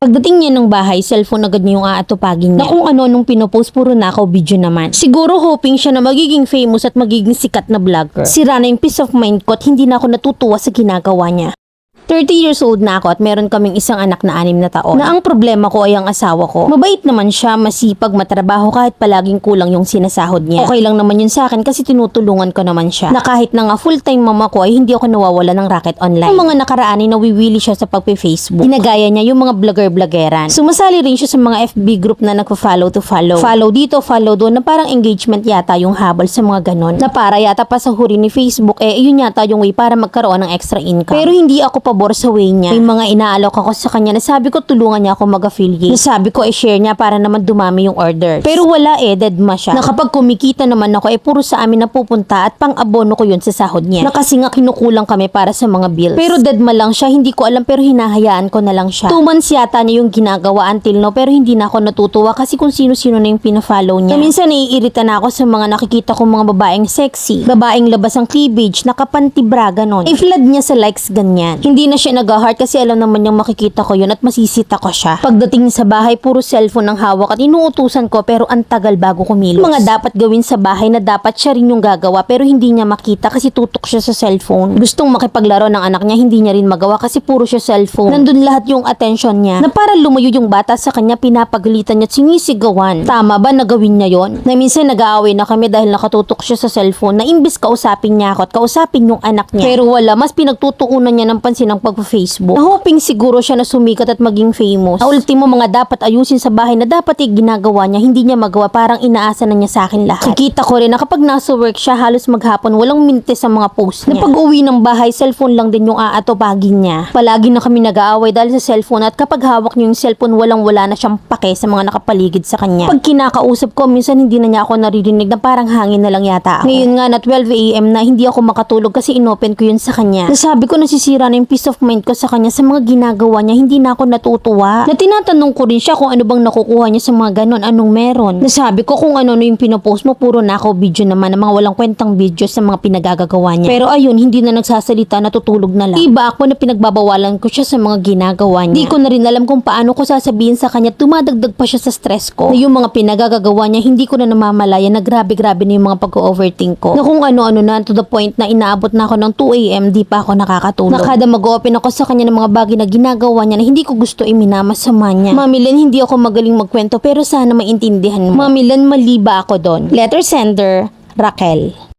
Pagdating niya ng bahay, cellphone agad niya yung aatupagin niya. Na kung ano nung pinopost, puro nakaw video naman. Siguro hoping siya na magiging famous at magiging sikat na vlogger. Sira na yung peace of mind ko at hindi na ako natutuwa sa ginagawa niya. 30 years old na ako at meron kaming isang anak na 6 na taon. Na ang problema ko ay ang asawa ko. Mabait naman siya, masipag, matrabaho kahit palaging kulang yung sinasahod niya. Okay lang naman yun sa akin kasi tinutulungan ko naman siya. Na kahit na nga full-time mama ko ay hindi ako nawawala ng racket online. Yung mga nakaraan ay nawiwili siya sa pagpe-Facebook. Ginagaya niya yung mga vlogger-vloggeran. Sumasali rin siya sa mga FB group na nagpa-follow to follow. Follow dito, follow doon na parang engagement yata yung habol sa mga ganon. Na para yata pasahuri ni Facebook yun yata yung way para magkaroon ng extra income. Pero hindi ako pabor sa way niya. May mga inaalok ako sa kanya na sabi ko tulungan niya ako mag-affiliate. Na sabi ko share niya para naman dumami yung orders. Pero wala deadma siya. Na kapag kumikita naman ako puro sa amin napupunta at pang-abono ko yun sa sahod niya. Na kasi nga kinukulang kami para sa mga bills. Pero deadma lang siya, hindi ko alam pero hinahayaan ko na lang siya. 2 months yata niya yung ginagawa until no pero hindi na ako natutuwa kasi kung sino-sino na yung pina-follow niya. Na minsan naiirita na ako sa mga nakikita kong mga babaeng sexy. Babaeng labas ang cleavage, nakapanti-bra ganon. I-flood niya sa likes ganyan. Hindi na siya nag-heart kasi alam naman niyang makikita ko yun at masisita ko siya. Pagdating sa bahay, puro cellphone ang hawak at inuutusan ko pero ang tagal bago kumilos. Mga dapat gawin sa bahay na dapat siya rin yung gagawa pero hindi niya makita kasi tutok siya sa cellphone. Gustong makipaglaro ng anak niya, hindi niya rin magawa kasi puro siya cellphone. Nandun lahat yung attention niya. Na para lumayo yung bata sa kanya, pinapagalitan niya at sinisigawan. Tama ba na gawin niya yon? Na minsan nag-aaway na kami dahil nakatutok siya sa cellphone na imbis kausapin niya ako at kausapin yung anak niya. Pero wala, mas pinagtutuunan niya ng pansin ng pag-Facebook. Na hoping siguro siya na sumikat at maging famous. Na ultimo mga dapat ayusin sa bahay na dapat ginagawa niya, hindi niya magawa, parang inaasa na niya sa akin lahat. Nakikita ko rin na kapag nasa work siya, halos maghapon walang minutes sa mga post niya. Na pag-uwi ng bahay, cellphone lang din yung aatupagin niya. Palagi na kami nag-aaway dahil sa cellphone at kapag hawak niya yung cellphone, walang-wala na siyang pake sa mga nakapaligid sa kanya. Pag kinakausap ko, minsan hindi na niya ako naririnig na parang hangin na lang yata ako. Ngayon nga na 12 AM na hindi ako makatulog kasi inopen ko yun sa kanya. Nasabi ko nasisira na yung peace of mind ko sa kanya sa mga ginagawa niya, hindi na ako natutuwa. Na tinatanong ko rin siya kung ano bang nakukuha niya sa mga ganon, anong meron. Nasabi ko kung ano yung pinopost mo, puro nakaw video naman, ng mga walang kwentang video sa mga pinagagagawa niya. Pero ayun, hindi na nagsasalita, natutulog na lang. Iba ako na pinagbabawalan ko siya sa mga ginagawa niya. Di ko na rin alam kung paano ko sasabihin sa kanya, tumadagdag pa siya sa stress ko. Na yung mga pinagagagawa niya, hindi ko na namamalaya na grabe-grabe na yung mga pag-overthink ko. Na kung ano-ano na to the point na inaabot na ako ng 2 AM, di pa ako nakakatulog. Na kada mag-open ako sa kanya ng mga bagay na ginagawa niya na hindi ko gusto iminamasama niya. Mami Len, hindi ako magaling magkwento pero sana maintindihan mo. Mami Len, mali ba ako doon? Letter sender, Raquel.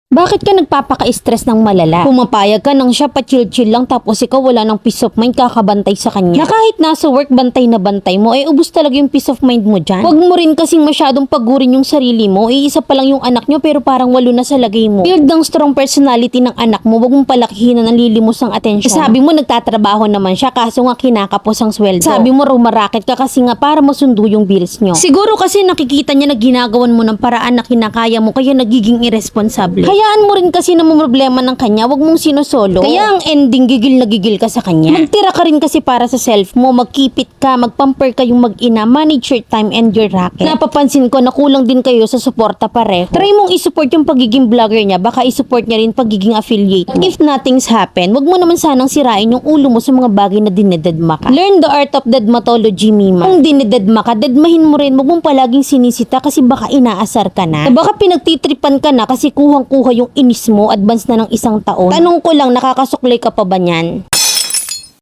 Bakit ka nagpapaka-stress ng malala? Pumapayag ka nang siya pa-chill-chill lang tapos ikaw wala ng peace of mind kakabantay sa kanya. Na kahit nasa work bantay na bantay mo, ubus talaga yung peace of mind mo dyan. Huwag mo rin kasing masyadong pagurin yung sarili mo. Isa pa lang yung anak nyo pero parang 8 na sa lagay mo. Build ng strong personality ng anak mo, huwag mong palakihin na nalilimos ang atensyon. Sabi mo nagtatrabaho naman siya kaso nga kinakapos ang sweldo. Sabi mo rumaraket ka kasi nga para masundo yung bills nyo. Siguro kasi nakikita niya na ginagawan mo ng paraan na kinakaya mo kaya nagiging irresponsible. Hayaan mo rin kasi na problema ng kanya, wag mong sinosolo. Kaya ang ending, gigil na gigil ka sa kanya. Magtira ka rin kasi para sa self mo, magkipit ka, magpamper ka yung mag-ina, manage your time and your racket. Napapansin ko na kulang din kayo sa suporta pareho. Try mong isupport yung pagiging vlogger niya, baka isupport niya rin pagiging affiliate mo. If nothing's happen, wag mo naman sanang sirain yung ulo mo sa mga bagay na dinededma ka. Learn the art of dedmatology, Mima. Kung dinededma ka, dedmahin mo rin, wag mong palaging sinisita kasi baka inaasar ka na. Baka pinagtitripan ka na kasi kuhang-kuha yung inis mo, advance na ng 1 taon. Tanong ko lang, nakakasuklay ka pa ba niyan?